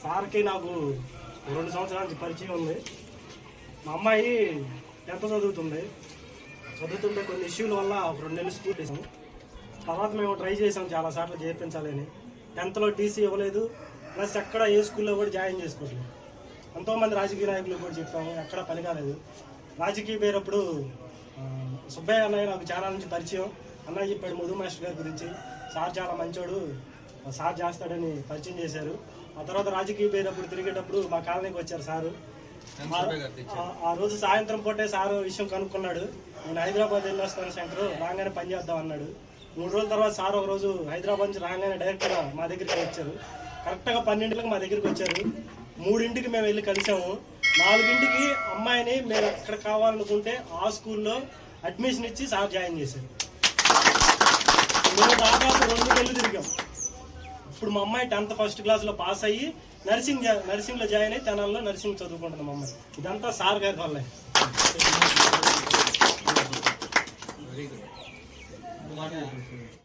సార్కి నాకు 2 సంవత్సరాల నుంచి పరిచయం ఉంది. మా అమ్మాయి 10th చదువుతుంటే కొన్ని ఇష్యూల వల్ల 2 నెలలు స్కూల్ చేసాము. తర్వాత మేము ట్రై చేసాం చాలాసార్లు చేర్పించాలని. 10th టీసీ ఇవ్వలేదు, ప్లస్ ఎక్కడ ఏ స్కూల్లో కూడా జాయిన్ చేసుకోవట్లేదు. ఎంతోమంది రాజకీయ నాయకులు కూడా చెప్పాము, ఎక్కడ పని కాలేదు. రాజకీయ పేరప్పుడు సుబ్బయ్య అన్నయ్య నాకు చాలా నుంచి పరిచయం. అన్నయ్య చెప్పాడు మధు మాస్టర్ గారి గురించి, సార్ చాలా మంచోడు, సార్ చేస్తాడని పరిచయం చేశారు. ఆ తర్వాత రాజకీయ పేరప్పుడు తిరిగేటప్పుడు మా కాలనీకి వచ్చారు సారు. ఆ రోజు సాయంత్రం పూటే సారు విషయం కనుక్కున్నాడు. నేను హైదరాబాద్ వెళ్ళి వస్తాను శంకర్, రాగానే పని చేద్దాం అన్నాడు. 3 రోజుల తర్వాత సార్ ఒక రోజు హైదరాబాద్ నుంచి రాగానే డైరెక్ట్గా మా దగ్గరికి వచ్చారు. కరెక్ట్గా 12 మా దగ్గరికి వచ్చారు. 3 మేము వెళ్ళి కలిసాము. 4 అమ్మాయిని మేము ఎక్కడ కావాలనుకుంటే ఆ స్కూల్లో అడ్మిషన్ ఇచ్చి సార్ జాయిన్ చేశారు. మేము దాదాపు 2 నెలలు తిరిగాం. ఇప్పుడు మా అమ్మాయి 10th ఫస్ట్ క్లాస్లో పాస్ అయ్యి నర్సింగ్లో జాయిన్ అయ్యి తెనాల్లో నర్సింగ్ చదువుకుంటుంది మా అమ్మాయి. ఇదంతా సార్ గారి వల్లే.